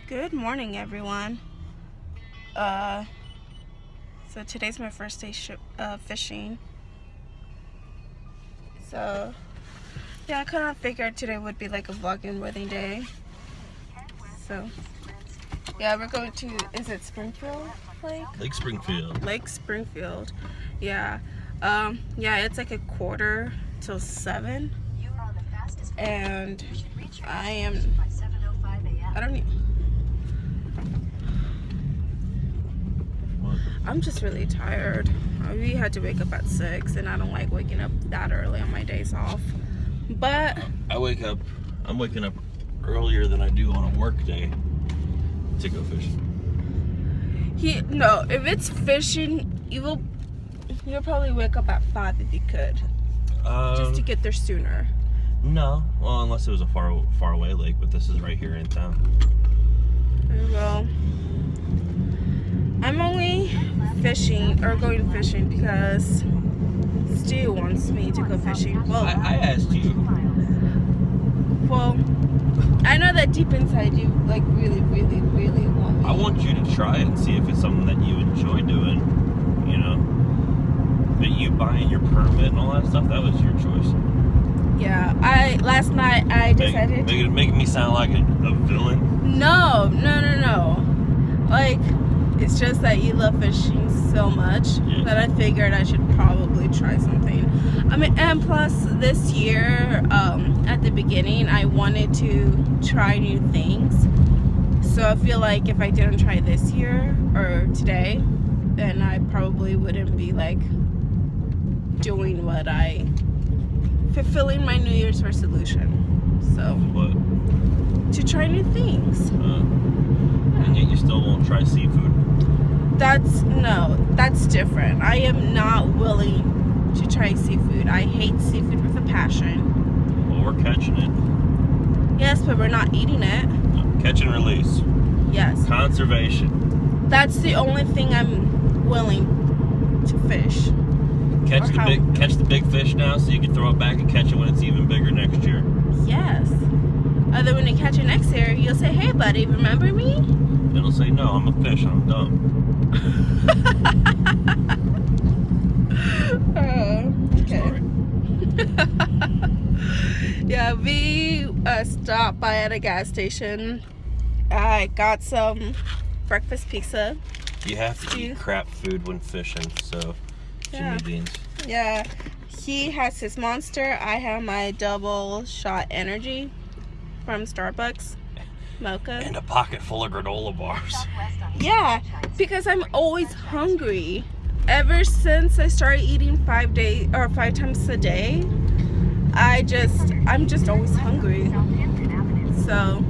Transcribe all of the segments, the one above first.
Good morning, everyone. So today's my first day fishing. So yeah, I kind of figured today would be like a vlogging worthy day. So yeah, we're going to, is it Springfield Lake? Lake Springfield. Lake Springfield. Yeah. Yeah, it's like 6:45 and I'm just really tired. We had to wake up at 6 and I don't like waking up that early on my days off. But I'm waking up earlier than I do on a work day to go fishing. No, if it's fishing, you'll probably wake up at 5 if you could. Just to get there sooner. No, well, unless it was a far away lake, but this is right here in town. Well, I'm only going fishing because Stu wants me to go fishing. Well, I asked you. Well, I know that deep inside you like really want me. I want you to try it and see if it's something that you enjoy doing, you know. But you buying your permit and all that stuff, that was your choice. Yeah, last night I decided making me sound like a villain. No. Like, it's just that you love fishing so much that I figured I should probably try something. I mean, and plus this year, at the beginning, I wanted to try new things. So I feel like if I didn't try this year or today, then I probably wouldn't be like doing fulfilling my New Year's resolution. So what? To try new things. And yet you still won't try seafood. That's different. I am not willing to try seafood. I hate seafood with a passion. Well, we're catching it. Yes, but we're not eating it. No, catch and release. Yes. Conservation. That's the only thing I'm willing to fish. Catch the big fish now so you can throw it back and catch it when it's even bigger next year. Yes. Other when you catch it next year, you'll say, "Hey, buddy, remember me?" It'll say, "No, I'm a fish. I'm dumb." Okay. Yeah, we stopped by at a gas station. I got some breakfast pizza. You have to eat crap food when fishing, so Jimmy Dean's. Yeah, he has his Monster. I have my double shot energy from Starbucks. Mocha. And a pocket full of granola bars. Yeah, because I'm always hungry. Ever since I started eating 5 times a day, I'm just always hungry. So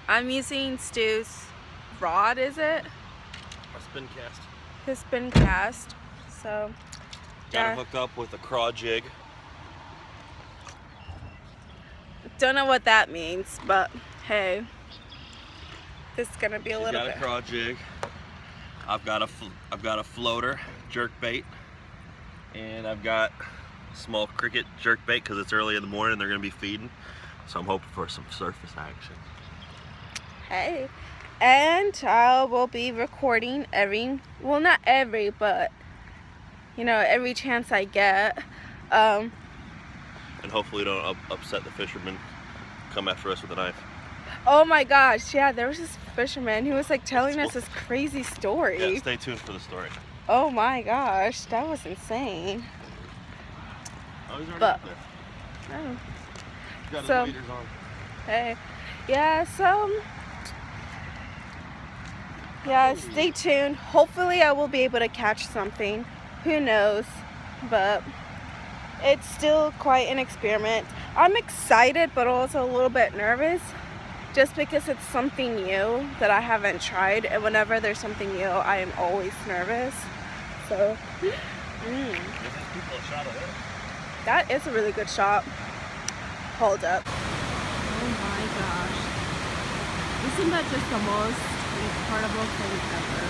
I'm using Stu's rod, is it? A spin cast. His spin cast. So, Got it hooked up with a craw jig. Don't know what that means, but hey, this is gonna be a little bit. Got a craw jig. I've got a floater jerk bait, and I've got small cricket jerk bait because it's early in the morning. They're gonna be feeding, so I'm hoping for some surface action. Hey, and I will be recording well, not every, but you know, every chance I get. And hopefully don't upset the fishermen. Come after us with a knife. Oh my gosh, yeah, there was this fisherman who was like telling us this crazy story. Yeah, stay tuned for the story. Oh my gosh, that was insane. Oh, he's already But up there. Oh. He's got So, his waders on. Hey, yeah, so yeah, stay tuned. Hopefully I will be able to catch something. Who knows? But it's still quite an experiment. I'm excited, but also a little bit nervous, just because it's something new that I haven't tried, and whenever there's something new, I am always nervous. So, that is a really good shot. Hold up. Oh my gosh. Isn't that just the most incredible thing ever?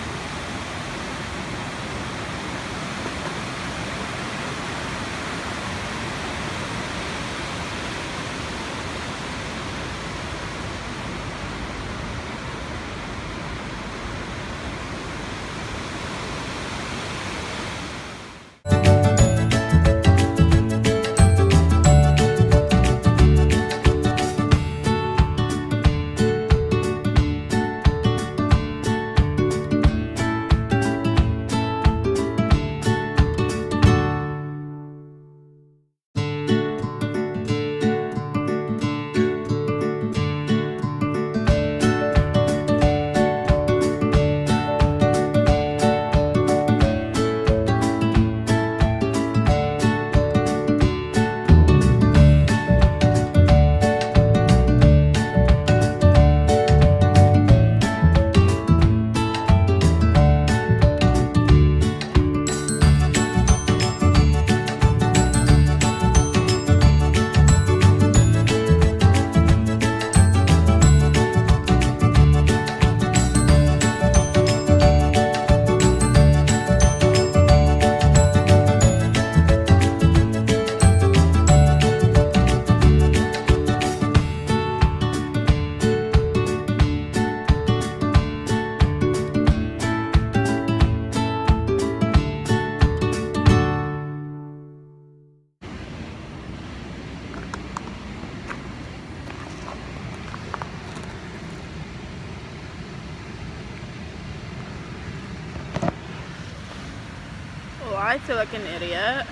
I feel like an idiot.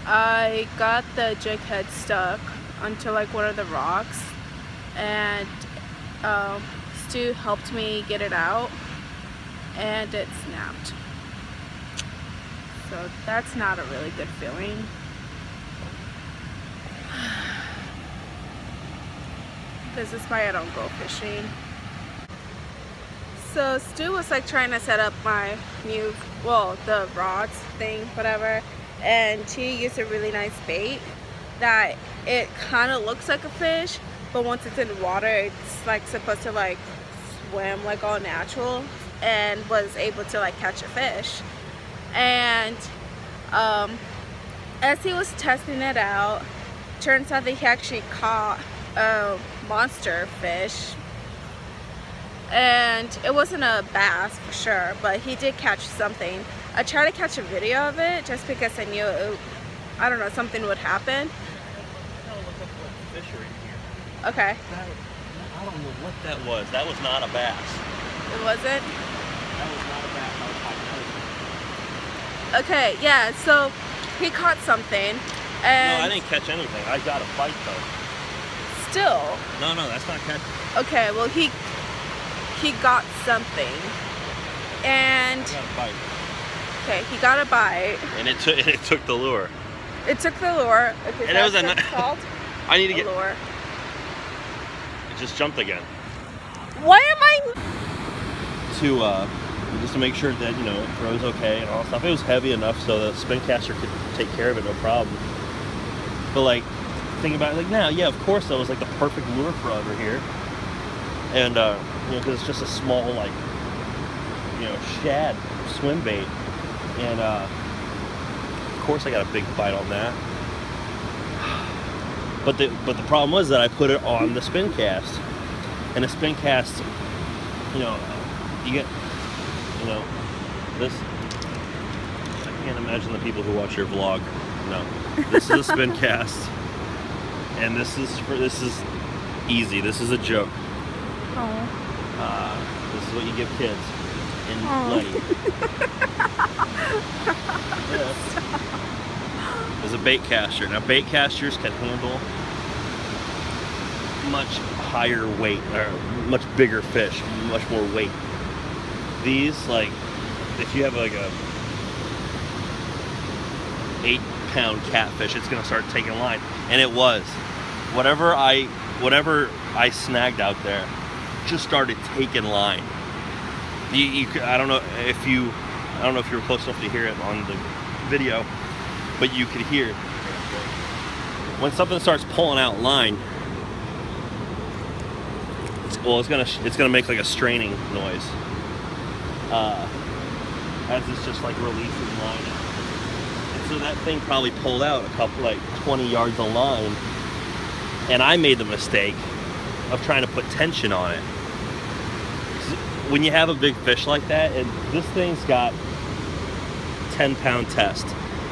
I got the jig head stuck onto like one of the rocks, and Stu helped me get it out, and it snapped. So that's not a really good feeling. This is why I don't go fishing. So Stu was like trying to set up my new, well, the rods thing, whatever, and he used a really nice bait that it kind of looks like a fish, but once it's in water, it's like supposed to like swim like all natural, and was able to like catch a fish. And as he was testing it out, turns out that he actually caught a monster fish. And it wasn't a bass for sure, but he did catch something. I tried to catch a video of it just because I knew I don't know, something would happen. Okay. I don't know what that was. That was not a bass. It wasn't? That was not a bass. That was okay, yeah, so he caught something. And no, I didn't catch anything. I got a bite though. Still? No, that's not catching. Okay, well he got something, and I got a bite. Okay, he got a bite, and it took the lure. It took the lure. Okay, and it was what it's called. I need to get lure. It just jumped again. Why am I? Just to make sure that it throws okay and all that stuff. It was heavy enough so the spin caster could take care of it, no problem. But like think about it like now, yeah, of course that was like the perfect lure for over here. And, you know, because it's just a small, like, you know, shad swim bait. And, of course I got a big bite on that. But the problem was that I put it on the spin cast. And the spin cast, you know, you get, you know, this, I can't imagine the people who watch your vlog. No, this is a spin cast. And this is easy. This is a joke. This is what you give kids in Lenny. Yeah. There's a bait caster. Now bait casters can handle much higher weight, or much bigger fish, much more weight. These, like, if you have like a 8-pound catfish, it's gonna start taking line. And it was. Whatever I snagged out there just started taking line. I don't know if you were close enough to hear it on the video, but you could hear when something starts pulling out line. Well, it's gonna make like a straining noise as it's just like releasing line. And so that thing probably pulled out a couple, like 20 yards of line, and I made the mistake of trying to put tension on it. When you have a big fish like that, and this thing's got 10-pound test,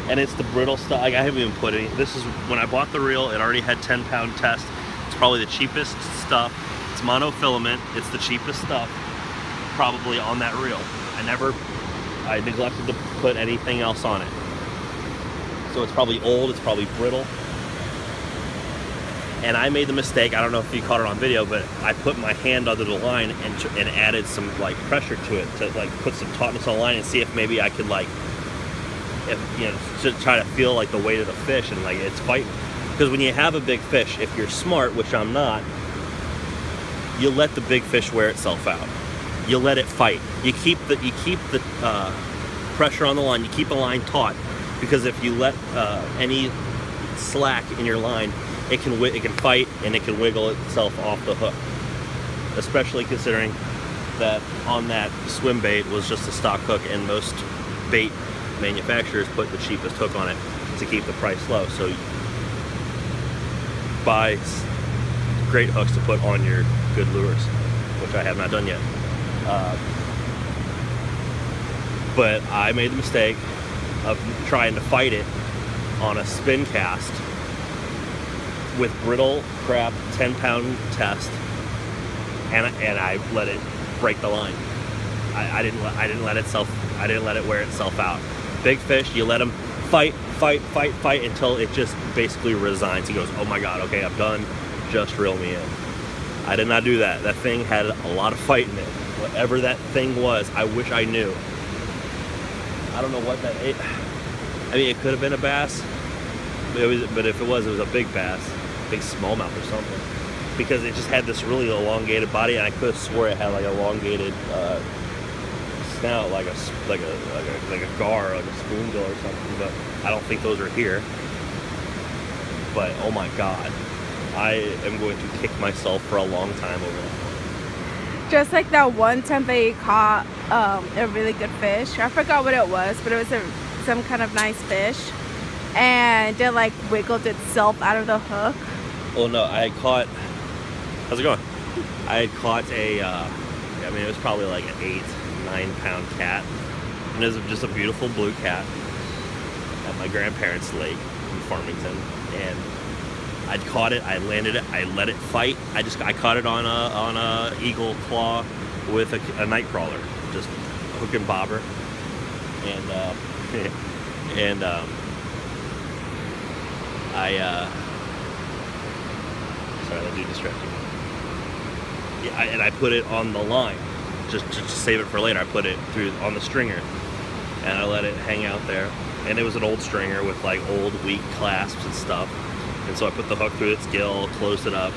and it's the brittle stuff. Like, I haven't even put any. This is when I bought the reel. It already had 10-pound test. It's probably the cheapest stuff. It's monofilament. It's the cheapest stuff probably on that reel. I neglected to put anything else on it. So it's probably old. It's probably brittle. And I made the mistake, I don't know if you caught it on video, but I put my hand under the line and added some like pressure to it to like put some tautness on the line and see if maybe I could like, to try to feel like the weight of the fish and like it's fighting. Because when you have a big fish, if you're smart, which I'm not, you let the big fish wear itself out. You let it fight. You keep the pressure on the line. You keep the line taut, because if you let any slack in your line, it can fight and it can wiggle itself off the hook. Especially considering that on that swim bait was just a stock hook, and most bait manufacturers put the cheapest hook on it to keep the price low. So buy great hooks to put on your good lures, which I have not done yet. But I made the mistake of trying to fight it on a spin cast with brittle crap 10-pound test, and I let it break the line. I didn't let it wear itself out. Big fish, you let them fight until it just basically resigns. He goes, oh my god, okay, I'm done, just reel me in. I did not do that. That thing had a lot of fight in it. Whatever that thing was, I wish I knew. I don't know what that ate. I mean, it could have been a bass, but if it was a big bass, big smallmouth or something, because it just had this really elongated body, and I could have swore it had like elongated snout, like a gar, like a spoonbill or something. But I don't think those are here. But oh my god, I am going to kick myself for a long time over that. Just like that one time they caught a really good fish. I forgot what it was, but it was some kind of nice fish, and it like wiggled itself out of the hook. Oh no, I had caught, how's it going? I had caught a, I mean, it was probably like an 8-9 pound cat, and it was just a beautiful blue cat at my grandparents' lake in Farmington, and I'd caught it, I landed it, I let it fight. I caught it on a eagle claw with a night crawler, just hook and bobber, and sorry, that dude distracted me. Yeah, and I put it on the line, just to save it for later. I put it on the stringer, and I let it hang out there. And it was an old stringer with like old weak clasps and stuff. And so I put the hook through its gill, closed it up,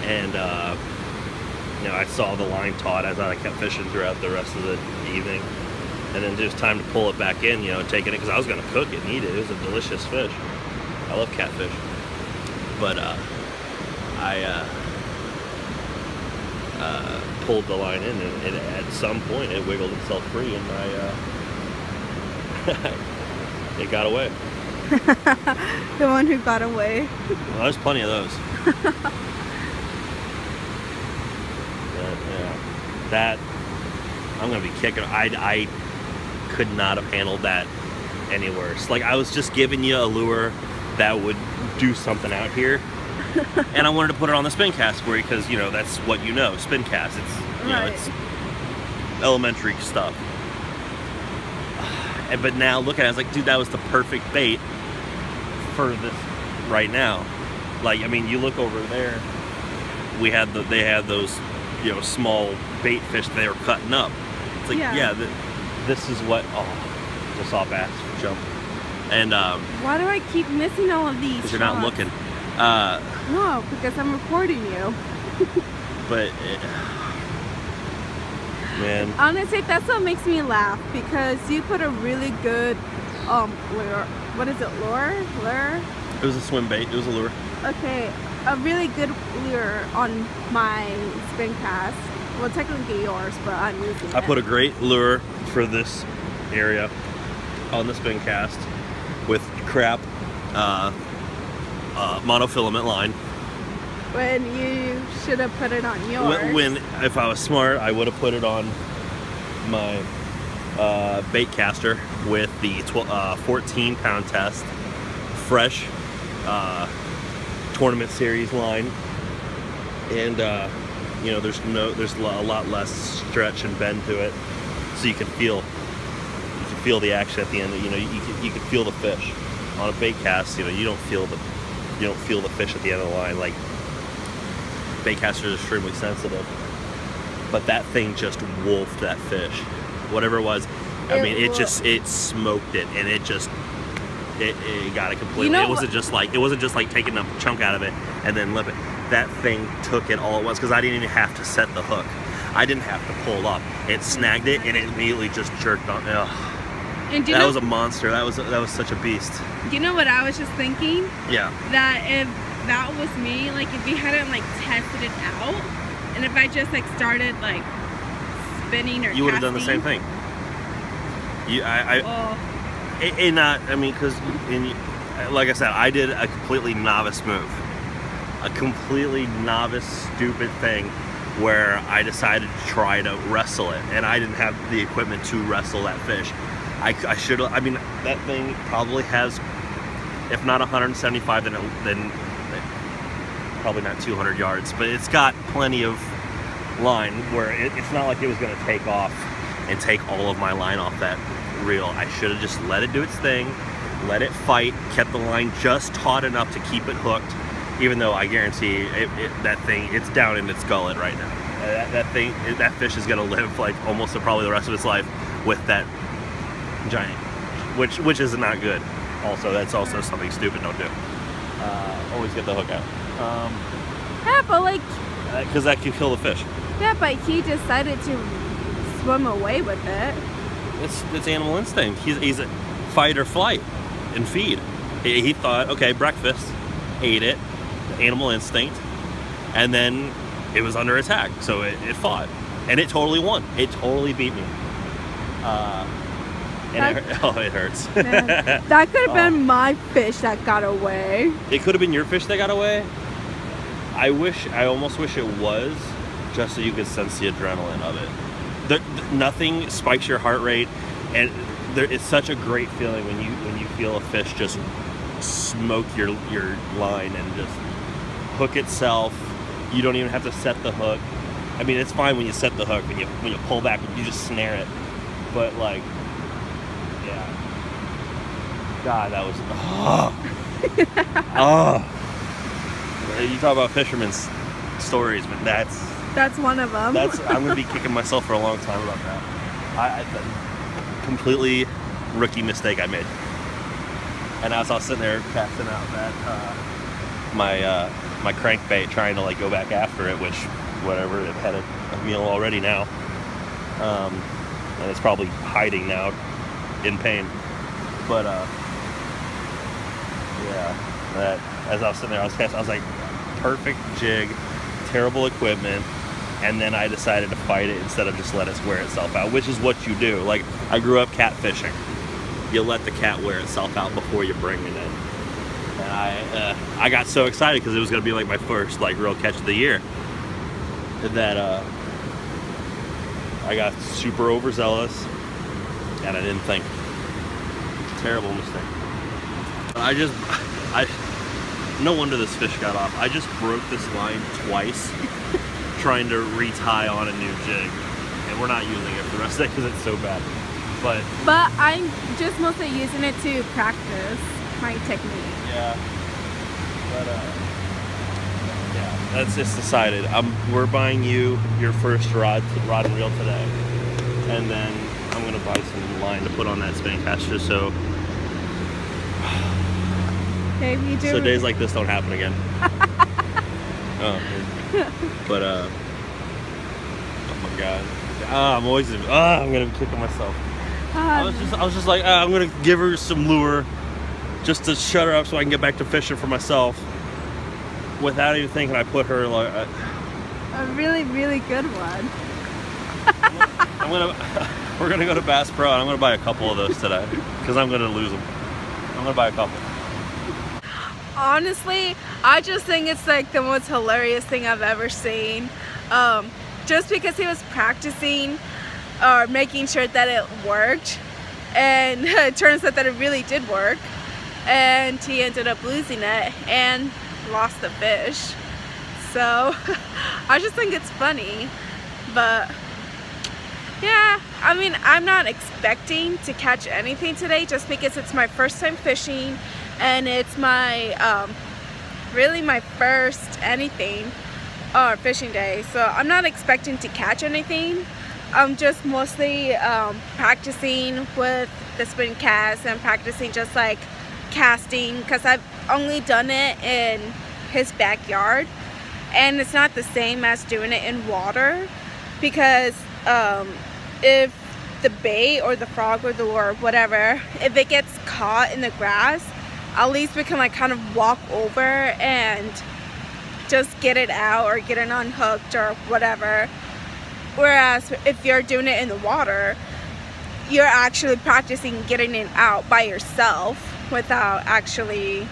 and I saw the line taut as I kept fishing throughout the rest of the evening. And then just time to pull it back in, taking it, because I was going to cook it and eat it. It was a delicious fish. I love catfish. But I pulled the line in, and at some point it wiggled itself free, and it got away. The one who got away. Well, there's plenty of those. Yeah, that I'm gonna be kicking. I could not have handled that any worse. Like, I was just giving you a lure that would do something out here, and I wanted to put it on the spin cast for you because, you know, that's what you know, spin cast. It's, you know, it's elementary stuff. But now look at it, I was like, dude, that was the perfect bait for this right now. Like, I mean, you look over there, they had those, you know, small bait fish they were cutting up. It's like, yeah, this is what, just saw bass jump. And why do I keep missing all of these? Because you're not looking. No, because I'm recording you. But man, honestly, that's what makes me laugh, because you put a really good lure. What is it, lure? It was a swim bait. It was a lure. Okay, a really good lure on my spin cast. Well, technically yours, but I'm using it. I put a great lure for this area on the spin cast with crap monofilament line. When you should have put it on yours. When if I was smart, I would have put it on my bait caster with the 14-pound test, fresh tournament series line, and you know, there's a lot less stretch and bend to it, so you can feel the action at the end. You know, you can feel the fish on a bait cast. You know, you don't feel the fish at the end of the line. Like, bait casters are extremely sensitive, but that thing just wolfed that fish, whatever it was. I mean, it smoked it, and it got it completely. You know, it wasn't just like taking a chunk out of it and then lip it. That thing took it all at once, because I didn't even have to set the hook. I didn't have to pull up. It snagged it, and it immediately just jerked on. Ugh. And that was a monster. That was such a beast. You know what I was just thinking? Yeah. That if that was me, like, if you hadn't like tested it out, and if I just like started like spinning or you would have done the same thing. Like I said, I did a completely novice move, a completely novice, stupid thing, where I decided to try to wrestle it, and I didn't have the equipment to wrestle that fish. I should have. I mean, that thing probably has, if not 175, then probably not 200 yards, but it's got plenty of line where it's not like it was going to take off and take all of my line off that reel. I should have just let it do its thing, let it fight, kept the line just taut enough to keep it hooked, even though I guarantee that thing, it's down in its gullet right now. That fish is going to live like almost probably the rest of its life with that giant, which is not good. Also, that's also something stupid. Don't do. Always get the hook out. Yeah, but like, because that can kill the fish. Yeah, but he decided to swim away with it. It's animal instinct. He's a fight or flight and feed. He thought, okay, breakfast, ate it, animal instinct, and then it was under attack, so it fought, and it totally won. It totally beat me. And it hurts. That could have been my fish that got away. It could have been your fish that got away. I almost wish it was, just so you could sense the adrenaline of it. Nothing spikes your heart rate, and it's such a great feeling when you feel a fish just smoke your line and just hook itself. You don't even have to set the hook. I mean, it's fine when you set the hook, when you pull back, you just snare it. But like, yeah, God, that was You talk about fishermen's stories, but that's one of them. I'm gonna be kicking myself for a long time about that. I completely rookie mistake I made. And as I was sitting there casting out that my crankbait, trying to like go back after it, which whatever, it had a meal already now, and it's probably hiding now in pain. But yeah, that. as I was sitting there. I was casting. I was like, perfect jig, terrible equipment, and then I decided to fight it instead of just let it wear itself out, which is what you do. Like, I grew up catfishing. You let the cat wear itself out before you bring it in. And I got so excited because it was going to be like my first like real catch of the year that I got super overzealous and I didn't think. Terrible mistake. No wonder this fish got off. I just broke this line twice trying to retie on a new jig, and we're not using it for the rest of it because it's so bad. But I'm just mostly using it to practice my technique. Yeah. But yeah, that's just decided. We're buying you your first rod and reel today, and then I'm gonna buy some line to put on that spinning cast just so. Okay, we do. So days like this don't happen again. But oh my god, I'm always I'm gonna kick myself. I was just like I'm gonna give her some lure just to shut her up so I can get back to fishing for myself. Without even thinking, I put her like a really, really good one. We're gonna go to Bass Pro and I'm gonna buy a couple of those today because I'm gonna lose them. I'm gonna buy a couple. Honestly, I just think it's like the most hilarious thing I've ever seen. Just because he was practicing or making sure that it worked, and it turns out that it really did work, and he ended up losing it and lost the fish. So I just think it's funny. But yeah, I mean, I'm not expecting to catch anything today just because it's my first time fishing and it's my really my first anything fishing day, so I'm not expecting to catch anything. I'm just mostly practicing with the spin cast and practicing just like casting because I've only done it in his backyard and it's not the same as doing it in water because if the bait or the frog or the lure or whatever, if it gets caught in the grass, at least we can like kind of walk over and just get it out or get it unhooked or whatever. Whereas if you're doing it in the water, you're actually practicing getting it out by yourself without actually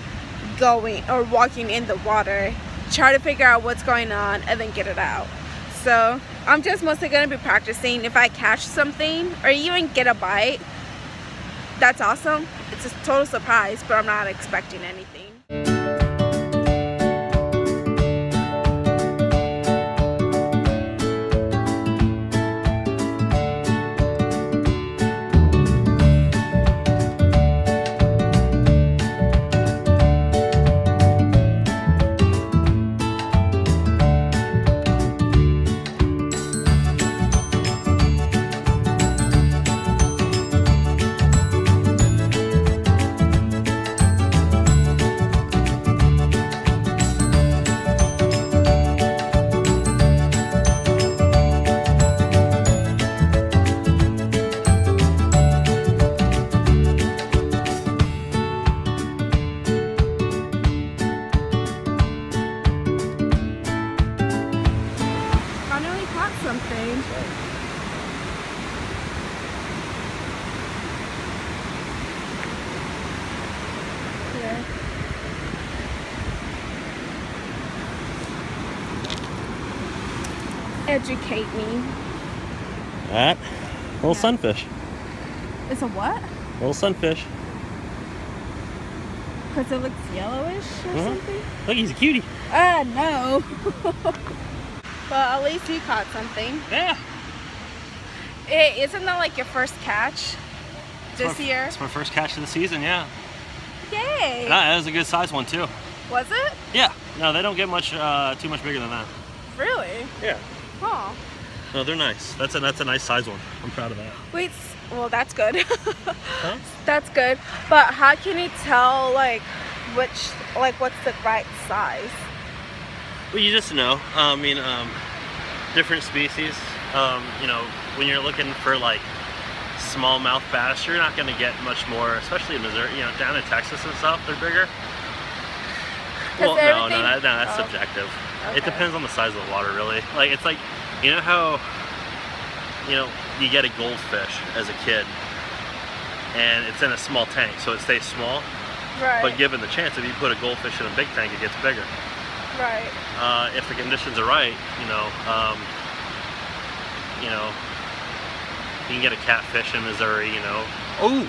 going or walking in the water. Try to figure out what's going on and then get it out. So I'm just mostly going to be practicing. If I catch something or even get a bite, that's awesome. It's a total surprise, but I'm not expecting anything. Something. Yeah. Educate me. That little sunfish. It's a what? Little sunfish. Because it looks yellowish or something? Look, he's a cutie. No. But at least you caught something. Yeah. Isn't that like your first catch this year? It's my first catch of the season, yeah. Yay. That was a good size one too. Was it? Yeah. No, they don't get much too much bigger than that. Really? Yeah. Oh. No, they're nice. That's a nice size one. I'm proud of that. Wait, well that's good. Huh? That's good. But how can you tell like what's the right size? Well, you just know. I mean, different species. You know, when you're looking for like smallmouth bass, you're not going to get much more, especially in Missouri. You know, down in Texas and stuff, they're bigger. Well, no, that's subjective. Okay. It depends on the size of the water, really. Like, it's like, you know how, you know, you get a goldfish as a kid, and it's in a small tank, so it stays small. Right. But given the chance, if you put a goldfish in a big tank, it gets bigger. Right. If the conditions are right, you know, you can get a catfish in Missouri, you know. Oh!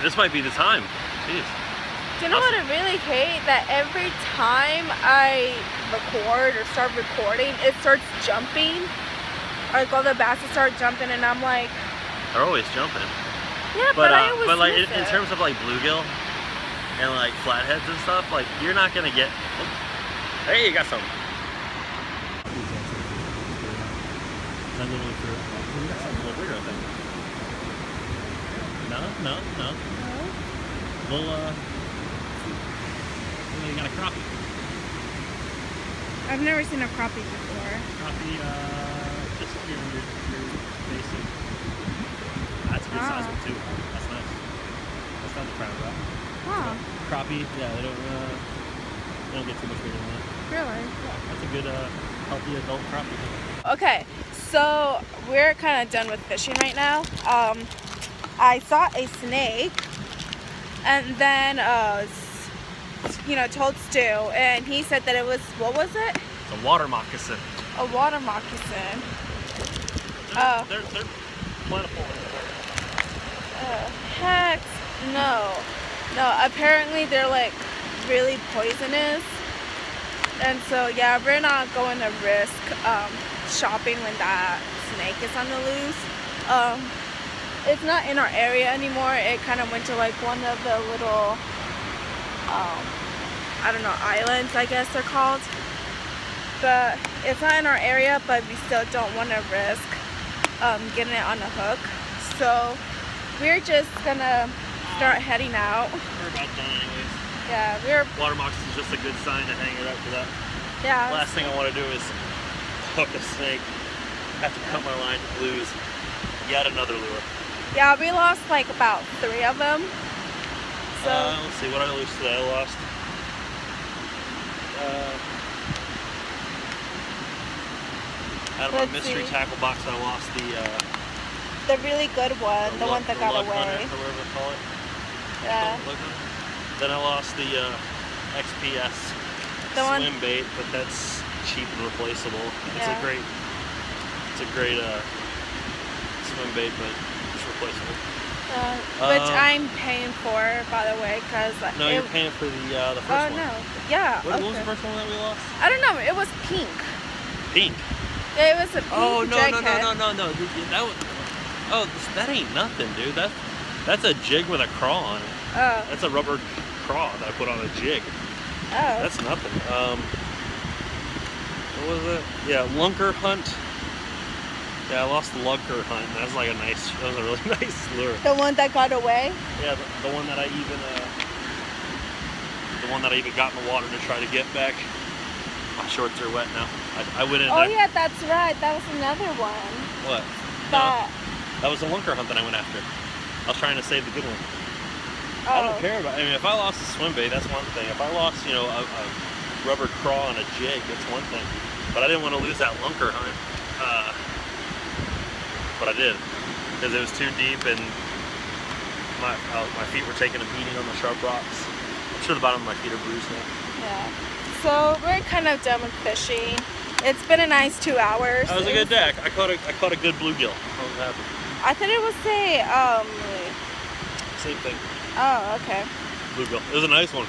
This might be the time. Jeez. Do you know what I really hate? That every time I record or start recording, it starts jumping. Like all the basses start jumping, and I'm like, they're always jumping. Yeah, but I always like in terms of like bluegill and like flatheads and stuff, like you're not gonna get. Oh, hey, you got some. No. Well, you got a crappie. I've never seen a crappie before. Crappie, just your basic. That's a good size one too. That's nice. That's not the crown wrap. Huh. So, crappie, yeah, they don't get too much bigger than that. Really? Yeah, that's a good, healthy adult crappie. Okay, so we're kind of done with fishing right now. I saw a snake, and then told Stu, and he said that it was, what was it? It's a water moccasin. A water moccasin. They're plentiful. Heck no. No, apparently they're like really poisonous. And so yeah, we're not going to risk shopping when that snake is on the loose. It's not in our area anymore. It kind of went to like one of the little I don't know, islands I guess they're called. But it's not in our area, but we still don't want to risk getting it on a hook. So we're just gonna start heading out. We're about done anyways. Yeah, water moccasin is just a good sign to hang it up to that. Yeah. Last thing I want to do is hook a snake. Have to cut my line, lose yet another lure. Yeah, we lost like about 3 of them. So let's see what I lose today. I lost. Out of my mystery tackle box, I lost the really good one, the one that got away. Hunter, or whatever they call it. Yeah. Then I lost the XPS swim bait, but that's cheap and replaceable. It's a great swim bait, but it's replaceable. Which I'm paying for, by the way, because no, you're paying for the first one. Oh no, yeah. What was the first one that we lost? I don't know. It was pink. Pink. It was a pink. Oh no. That was, that ain't nothing, dude. That's a jig with a craw on it. Oh. That's a rubber craw that I put on a jig. Oh. That's nothing. What was it? Yeah, lunker hunt. Yeah, I lost the lunker hunt. That was like that was a really nice lure. The one that got away? Yeah, the one that I even got in the water to try to get back. My shorts are wet now. I went in there. Oh yeah, that's right. That was another one. What? That was the lunker hunt that I went after. I was trying to save the good one. Oh. I don't care about. I mean, if I lost a swim bait, that's one thing. If I lost, a rubber craw on a jig, that's one thing. But I didn't want to lose that lunker hunt. But I did, because it was too deep and my feet were taking a beating on the sharp rocks. I'm sure the bottom of my feet are bruised now. Yeah. So we're kind of done with fishing. It's been a nice 2 hours. That was a good day. I caught a good bluegill. I was happy. I thought it was same thing. Oh, okay. Bluegill. It was a nice one.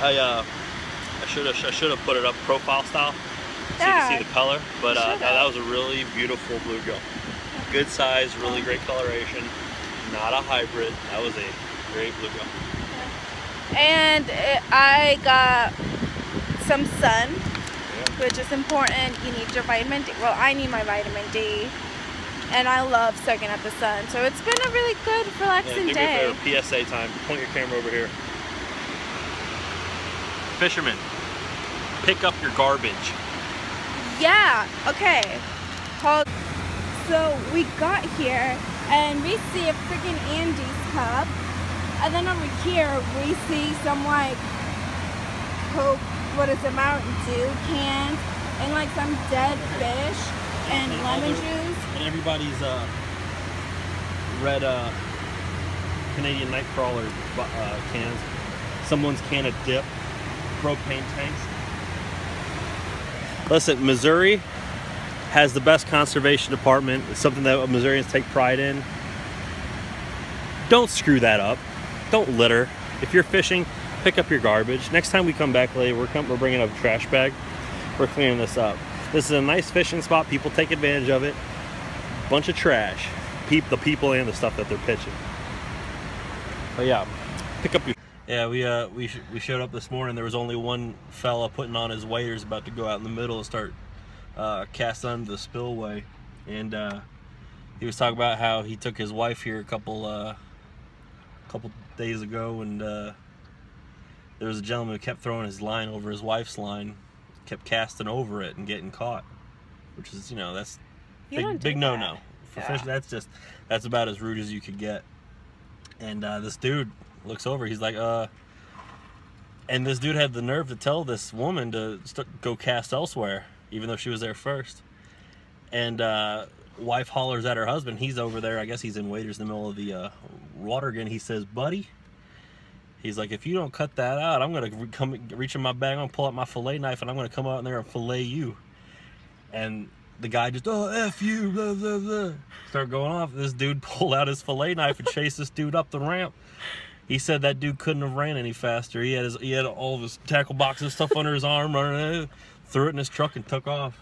I should have put it up profile style so you can see the color. But that was a really beautiful bluegill. Good size, really great coloration. Not a hybrid. That was a great bluegill. And I got some sun, which is important. You need your vitamin D. Well, I need my vitamin D, and I love soaking up the sun. So it's been a really good, relaxing day. Give me a PSA time. Point your camera over here. Fishermen, pick up your garbage. Yeah. Okay. So we got here, and we see a freaking Andes cup. And then over here, we see some like, what is it, Mountain Dew cans, and like some dead fish and lemon juice. And everybody's red Canadian Nightcrawler cans. Someone's can of dip, propane tanks. Listen, Missouri has the best conservation department. It's something that Missourians take pride in. Don't screw that up. Don't litter. If you're fishing, pick up your garbage. Next time we come back later, we're bringing up a trash bag. We're cleaning this up. This is a nice fishing spot. People take advantage of it. Bunch of trash. The people and the stuff that they're pitching. But yeah, pick up your... Yeah, we showed up this morning. There was only one fella putting on his waders, about to go out in the middle and start casting under the spillway. And he was talking about how he took his wife here a couple days ago, and there was a gentleman who kept throwing his line over his wife's line, kept casting over it and getting caught, which is, you know, that's big no-no for fishing. That's about as rude as you could get. And this dude looks over, he's like, and this dude had the nerve to tell this woman to go cast elsewhere, even though she was there first. And wife hollers at her husband. He's over there, I guess he's in waders in the middle of the water again. He says, buddy, he's like, if you don't cut that out, I'm gonna come reach in my bag, I'm gonna pull out my fillet knife, and I'm gonna come out in there and fillet you. And the guy just, oh, F you, blah, blah, blah, start going off. This dude pulled out his fillet knife and chased this dude up the ramp. He said that dude couldn't have ran any faster. He had all of his tackle boxes and stuff under his arm, running, threw it in his truck and took off.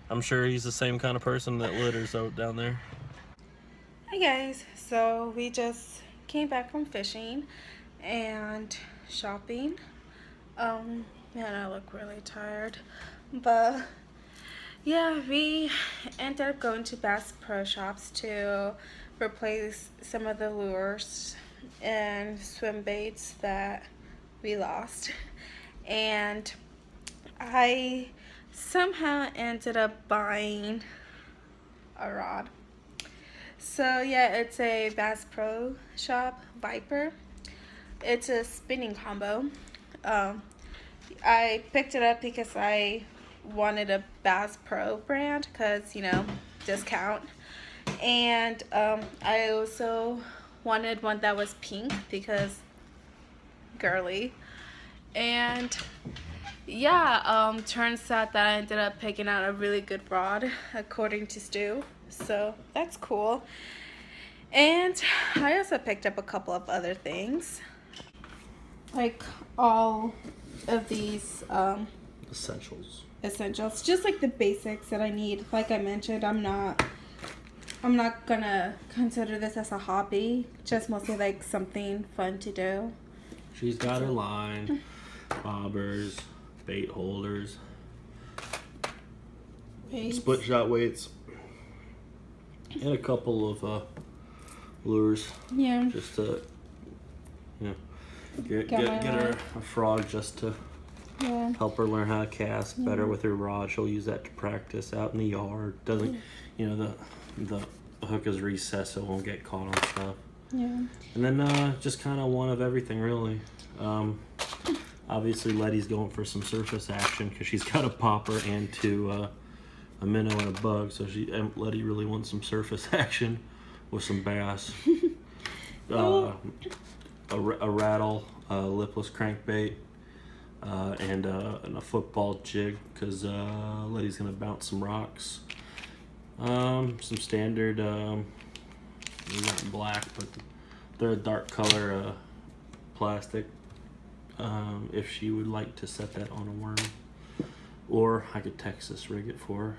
I'm sure he's the same kind of person that litters out down there. Hi guys, so we just came back from fishing and shopping. Man, I look really tired, but yeah, we ended up going to Bass Pro Shops to replace some of the lures and swim baits that we lost, and I somehow ended up buying a rod. So yeah, it's a Bass Pro Shop Viper. It's a spinning combo. I picked it up because I wanted a Bass Pro brand, because, you know, discount. And I also wanted one that was pink because girly. And yeah, turns out that I ended up picking out a really good rod according to Stu, so that's cool. And I also picked up a couple of other things, like all of these essentials, just like the basics that I need. Like I mentioned, I'm not gonna consider this as a hobby, just mostly like something fun to do. She's got her line, bobbers, bait holders, split shot weights, and a couple of lures. Yeah. Just to, you know, get her a frog, just to help her learn how to cast better with her rod. She'll use that to practice out in the yard. Doesn't, you know, the hook is recessed so it won't get caught on stuff. Yeah. And then just kind of one of everything, really. Obviously Letty's going for some surface action because she's got a popper and a minnow and a bug, so Letty really wants some surface action with some bass. A rattle, lipless crankbait, and a football jig because Letty's gonna bounce some rocks. Some standard, not black, but they're a dark color plastic. If she would like to set that on a worm, or I could Texas rig it for her.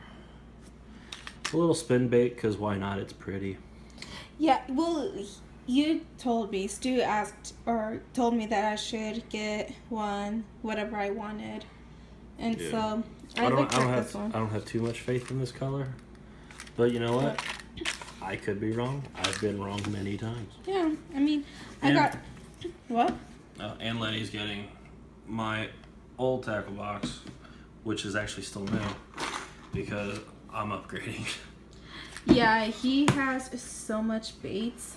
A little spin bait, because why not? It's pretty. Yeah, well, you told me, Stu asked or told me that I should get one, whatever I wanted, and so I don't have too much faith in this color, but you know what? I could be wrong. I've been wrong many times. Yeah, I mean, what? And Lenny's getting my old tackle box, which is actually still new, because I'm upgrading. Yeah, he has so much baits.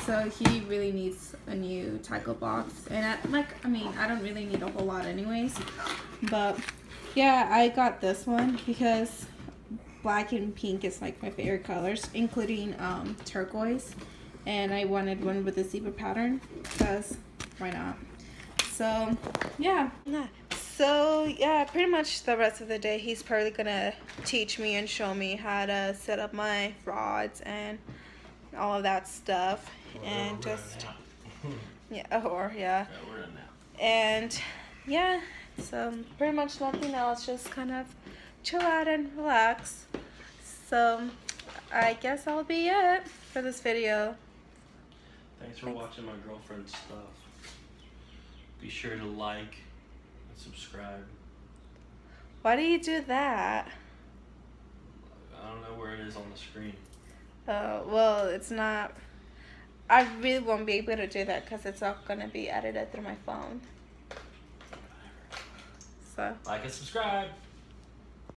So he really needs a new tackle box, and I don't really need a whole lot anyways, but yeah, I got this one because black and pink is like my favorite colors, including turquoise, and I wanted one with a zebra pattern because why not? So yeah. So yeah, pretty much the rest of the day he's probably gonna teach me and show me how to set up my rods and all of that stuff. And just yeah, and yeah, so pretty much nothing else, just kind of chill out and relax. So I guess that'll be it for this video. Thanks for watching my girlfriend's stuff. Be sure to like and subscribe. Why do you do that? I don't know where it is on the screen. Oh, well, it's not. I really won't be able to do that because it's all going to be edited through my phone. So. Like and subscribe.